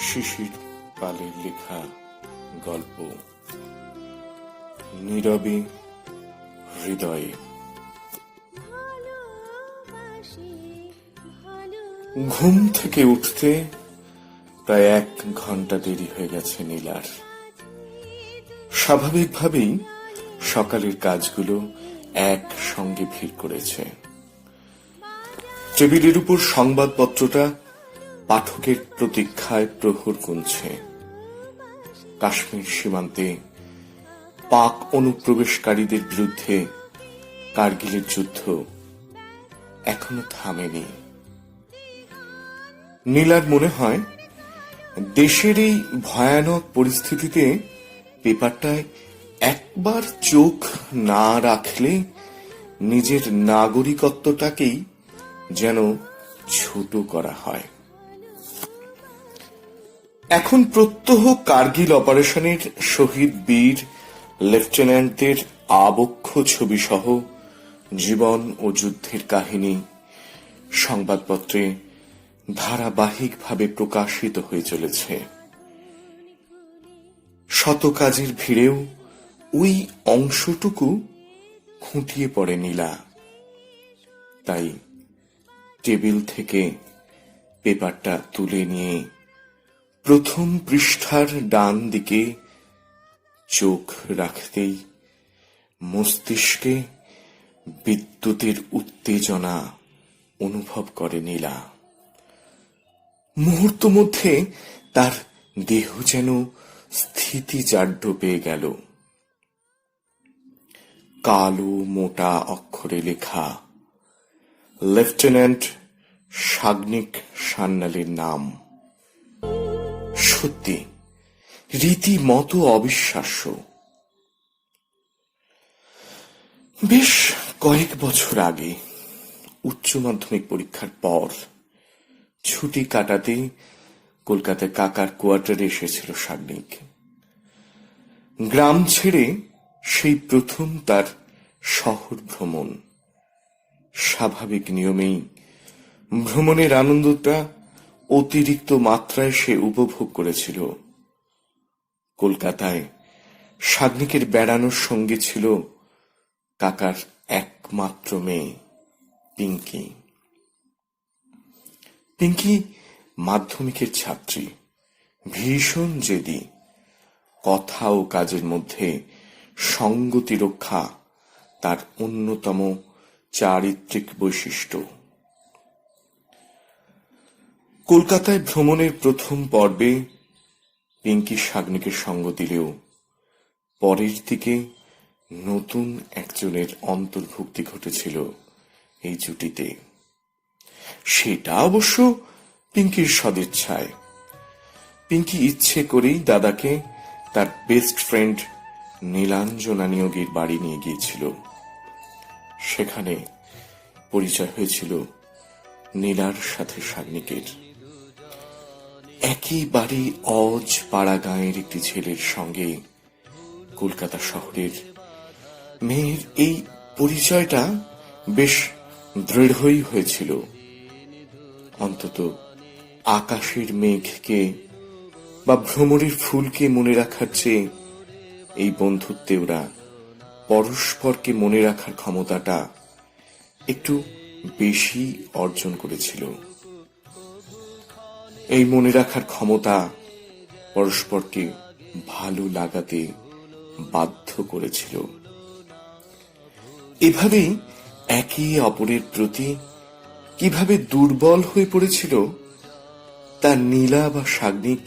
শিশির পালের লেখা গল্প নীরবে হৃদয়ে। ঘুম থেকে উঠতে প্রায় 1 ঘন্টা দেরি হয়ে গেছে নীলার। স্বাভাবিকভাবেই সকালের কাজগুলো একসঙ্গে ভিড় করেছে। টেবিলের উপর সংবাদপত্রটা পাঠকের প্রতীক্ষায় প্রহর গুনছে। কাশ্মীর সীমান্তে পাক অনুপ্রবেশকারীদের বিরুদ্ধে কার্গিলের যুদ্ধ এখনো থামেনি। নীলার মনে হয় দেশের এই ভয়ানক পরিস্থিতিতে পেপারটায় একবার চোখ না রাখলে নিজের নাগরিকত্বটাকেই যেন ছোট করা হয়। এখন প্রত্যহ কার্গিল অপারেশনের শহীদ বীর লেফটেন্যান্টদের আবক্ষ ছবি সহ জীবন ও যুদ্ধের কাহিনী সংবাদপত্রে ধারাবাহিকভাবে প্রকাশিত হয়ে চলেছে। শত কাজের ভিড়েও ওই অংশটুকু খুঁটিয়ে পড়ে নীলা। তাই টেবিল থেকে পেপারটা তুলে নিয়ে প্রথম পৃষ্ঠার ডান দিকে চোখ রাখতেই মস্তিষ্কে বিদ্যুতের উত্তেজনা অনুভব করে নীলা। মুহূর্ত মধ্যে তার দেহ যেন স্থিতিজাড্য পেয়ে গেল। কালো মোটা অক্ষরে লেখা লেফটেন্যান্ট সাগ্নিক সান্যালের নাম। সত্যি রীতিমতো অবিশ্বাস্য। বেশ কয়েক বছর আগে উচ্চ মাধ্যমিক পরীক্ষার পর ছুটি কাটাতে কলকাতায় কাকার কোয়ার্টারে এসেছিল সাগ্নিক। গ্রাম ছেড়ে সেই প্রথম তার শহর ভ্রমণ। স্বাভাবিক নিয়মেই ভ্রমণের আনন্দটা অতিরিক্ত মাত্রায় সে উপভোগ করেছিল। কলকাতায় সাগ্নিকের বেড়ানোর সঙ্গে ছিল কাকার একমাত্র মেয়ে পিঙ্কি। পিঙ্কি মাধ্যমিকের ছাত্রী, ভীষণ জেদি, কথা ও কাজের মধ্যে সঙ্গতি রক্ষা তার অন্যতম চারিত্রিক বৈশিষ্ট্য। কলকাতায় ভ্রমণের প্রথম পর্বে পিঙ্কি সাগ্নিকের সঙ্গ দিলেও পরের দিকে নতুন একজনের অন্তর্ভুক্তি ঘটেছিল এই জুটিতে। সেটা অবশ্য পিঙ্কির সদিচ্ছায়। পিঙ্কি ইচ্ছে করেই দাদাকে তার বেস্ট ফ্রেন্ড নীলাঞ্জনা নিয়োগীর বাড়ি নিয়ে গিয়েছিল। সেখানে পরিচয় হয়েছিল নীলার সাথে সাগ্নিকের। একেবারে অজ পাড়া গাঁয়ের একটি ছেলের সঙ্গে কলকাতা শহরের মেয়ের এই পরিচয়টা বেশ দৃঢ়ই হয়েছিল। অন্তত আকাশের মেঘকে বা ভ্রমরের ফুলকে মনে রাখার চেয়ে এই বন্ধুত্বে ওরা পরস্পরকে মনে রাখার ক্ষমতাটা একটু বেশি অর্জন করেছিল। এই মনে রাখার ক্ষমতা পরস্পরকে ভালো লাগাতে বাধ্য করেছিল। এভাবেই একে অপরের প্রতি কিভাবে দুর্বল হয়ে পড়েছিল তা নীলা বা সাগ্নিক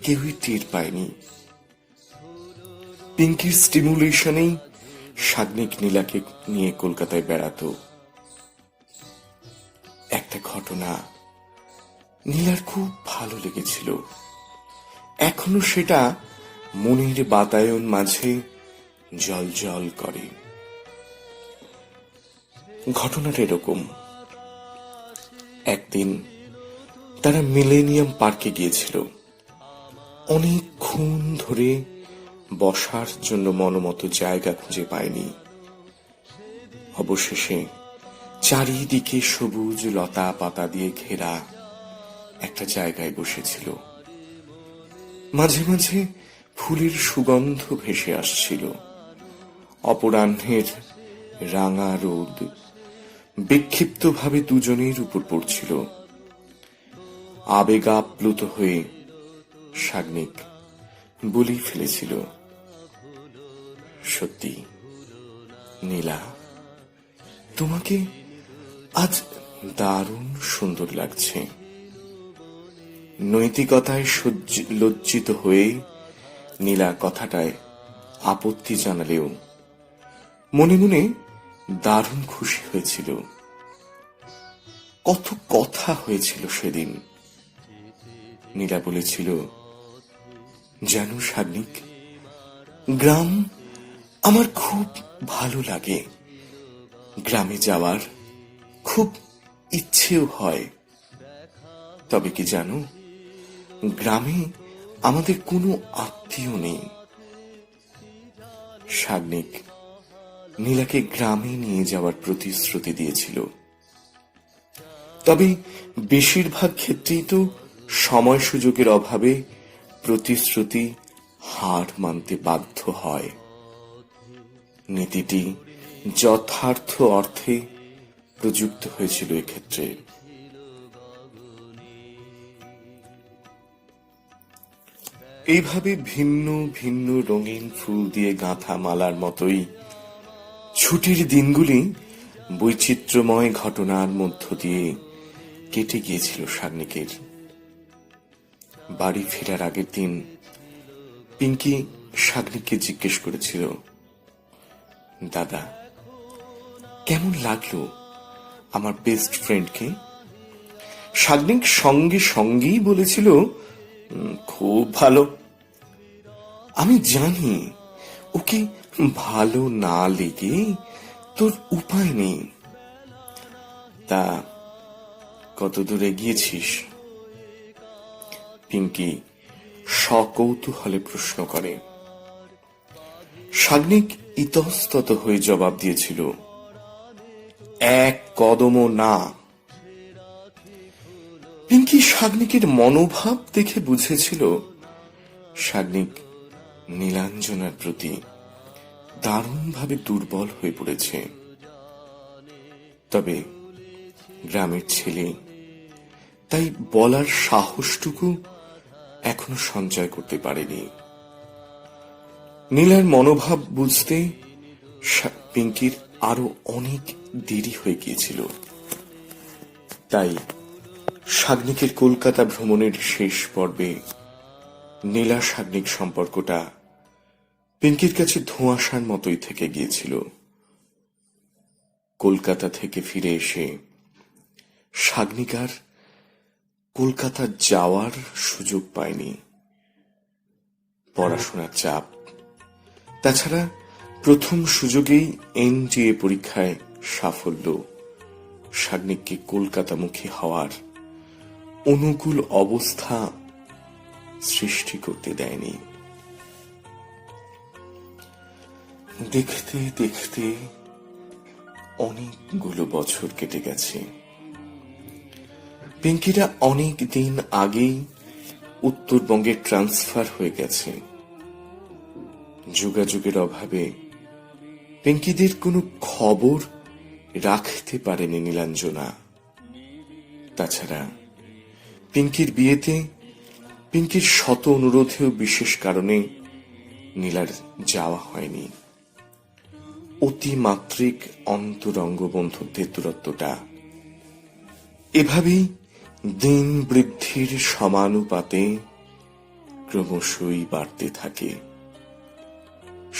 কেউই টের পায়নি। পিঙ্কির স্টিমুলেশনেই সাগ্নিক নীলাকে নিয়ে কলকাতায় বেড়াতো। একটা ঘটনা নীলার খুব ভালো লেগেছিল। এখনো সেটা মনের বাতায়ন মাঝে জল করে। ঘটনাটা এরকম। একদিন তারা মিলেনিয়াম পার্কে গিয়েছিল। অনেকক্ষণ ধরে বসার জন্য মনোমতো জায়গা খুঁজে পায়নি। অবশেষে চারিদিকে সবুজ লতা পাতা দিয়ে ঘেরা একটা জায়গায় বসেছিল। মাঝে মাঝে ফুলের সুগন্ধ ভেসে আসছিল। অপরাহ্নের রাঙা রোদ বিক্ষিপ্তভাবে দুজনের উপর পড়ছিল। আবেগাপ্লুত হয়ে শাগনিক বলেই ফেলেছিল, সত্যি নীলা, তোমাকে আজ দারুণ সুন্দর লাগছে। নৈতিকতায় লজ্জিত হয়ে নীলা কথাটায় আপত্তি জানালেও মনে মনে দারুণ খুশি হয়েছিল। কত কথা হয়েছিল সেদিন। নীলা বলেছিল, জানো শাগনিক, গ্রাম আমার খুব ভালো লাগে। গ্রামে যাওয়ার খুব ইচ্ছেও হয়। তবে কি জানো, গ্রামে আমাদের কোনো আত্মীয় নেই। শাগনিক নীলাকে গ্রামে নিয়ে যাওয়ার প্রতিশ্রুতি দিয়েছিল। তবে বেশিরভাগ ক্ষেত্রেই তো সময় সুযোগের অভাবে প্রতিশ্রুতি হার মানতে বাধ্য হয়। নীতিটি যথার্থ অর্থে প্রযুক্ত হয়েছিল এক্ষেত্রে। এইভাবে ভিন্ন ভিন্ন রঙিন ফুল দিয়ে গাঁথা মালার মতোই ছুটির দিনগুলি বৈচিত্র্যময় ঘটনার মধ্য দিয়ে কেটে গিয়েছিল শাগনিকের। বাড়ি ফেরার আগের দিন পিঙ্কি শাগনিককে জিজ্ঞেস করেছিল, দাদা, কেমন লাগলো আমার বেস্ট ফ্রেন্ডকে? শাগনিক সঙ্গে সঙ্গেই বলেছিল, খুব ভালো। আমি জানি ওকে ভালো না লেগে তোর উপায় নেই। তা কত দূরে গিয়েছিস? পিঙ্কি সকৌতূহলে প্রশ্ন করে। শাগনিক ইতস্তত হয়ে জবাব দিয়েছিল, এক কদমও না। পিঙ্কি শাগনিকের মনোভাব দেখে বুঝেছিল শাগনিক নীলাঞ্জনার প্রতি দারুণভাবে দুর্বল হয়ে পড়েছে। তবে গ্রামের ছেলে, তাই বলার সাহসটুকু এখনো সঞ্চয় করতে পারেনি। নীলার মনোভাব বুঝতে পিঙ্কির আরো অনেক দেরি হয়ে গিয়েছিল। তাই শাগনিকের কলকাতা ভ্রমণের শেষ পর্বে নীলা শাগনিক সম্পর্কটা পিঙ্কির কাছে ধোঁয়াশার মতোই থেকে গিয়েছিল। কলকাতা থেকে ফিরে এসে শাগনিক আর কলকাতা যাওয়ার সুযোগ পায়নি। পড়াশোনার চাপ, তাছাড়া প্রথম সুযোগেই এনটিএ পরীক্ষায় সাফল্য শাগনিককে কলকাতামুখী হওয়ার অনুকূল অবস্থা সৃষ্টি করতে দেয়নি। দেখতে দেখতে অনেকগুলো বছর কেটে গেছে। পিঙ্কিরা অনেক দিন আগেই উত্তরবঙ্গে ট্রান্সফার হয়ে গেছে। যোগাযোগের অভাবে পিঙ্কিদের কোনো খবর রাখতে পারেনি নীলাঞ্জনা। তাছাড়া পিঙ্কির বিয়েতে পিঙ্কির শত অনুরোধেও বিশেষ কারণে নীলার যাওয়া হয়নি। অতিমাত্রিক অন্তরঙ্গ বন্ধুত্বের দূরত্বটা এভাবেই দিন বৃদ্ধির সমানুপাতে ক্রমশই বাড়তে থাকে।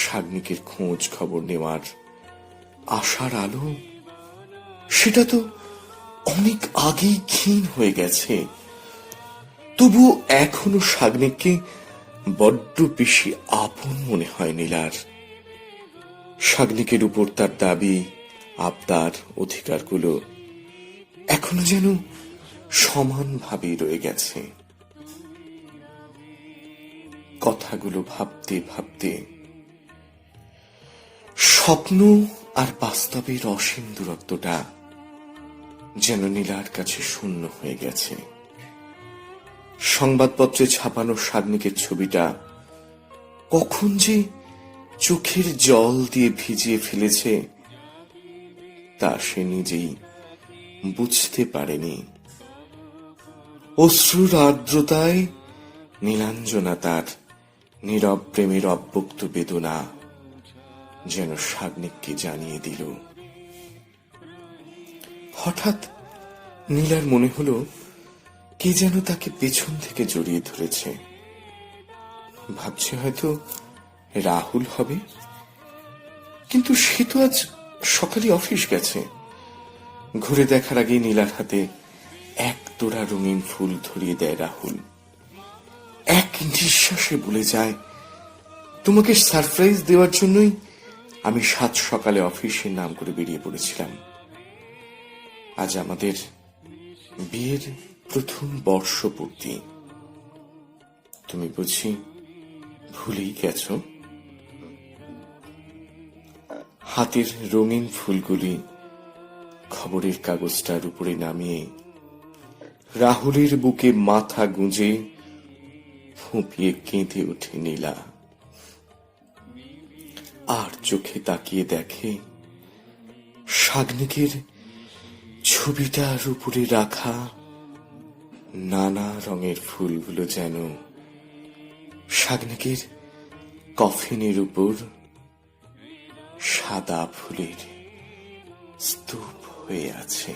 শাগনিকের খোঁজ খবর নেওয়ার আশার আলো সেটা তো অনেক আগেই ক্ষীণ হয়ে গেছে। তবুও এখনো শাগনিককে বড্ড বেশি আপন মনে হয় নীলার। শাগনিকের উপর তার দাবি, আবদার, অধিকারগুলো এখনো যেন সমানভাবেই রয়ে গেছে। কথাগুলো ভাবতে ভাবতে স্বপ্ন আর বাস্তবের অসীম দূরত্বটা যেন নীলার কাছে শূন্য হয়ে গেছে। সংবাদপত্রে ছাপানো শাগনিকের ছবিটা কখন যে চোখের জল দিয়ে ভিজিয়ে ফেলেছে তা সে নিজেই বুঝতে পারেনি। অশ্রুর আর্দ্রতায় নীলাঞ্জনা তার নীরব প্রেমের অব্যক্ত বেদনা যেন শাগনিককে জানিয়ে দিল। হঠাৎ নীলার মনে হলো কে যেন তাকে পেছন থেকে জড়িয়ে ধরেছে। ভাবছে হয়তো রাহুল হবে, কিন্তু সে তো আজ সকালে অফিস গেছে। ঘুরে দেখার আগে নীলার হাতে এক তোড়া রঙিন ফুল ধরিয়ে দেয় রাহুল। এক নিঃশ্বাসে বলে যায়, তোমাকে সারপ্রাইজ দেওয়ার জন্যই আমি সাত সকালে অফিসের নাম করে বেরিয়ে পড়েছিলাম। আজ আমাদের বিয়ের প্রথম বর্ষপূর্তি। তুমি বুঝি ভুলেই গেছ? হাতের রঙিন ফুলগুলি খবরের কাগজটার উপরে নামিয়ে রাহুলের বুকে মাথা গুঁজে ফুঁপিয়ে কেঁদে ওঠে নীলা। আর চোখে তাকিয়ে দেখে শাগনিকের ছবিটার উপরে রাখা নানা রঙের ফুলগুলো যেন শাগনিকের কফিনের উপর সাদা ফুলের স্তূপ হয়ে আছে।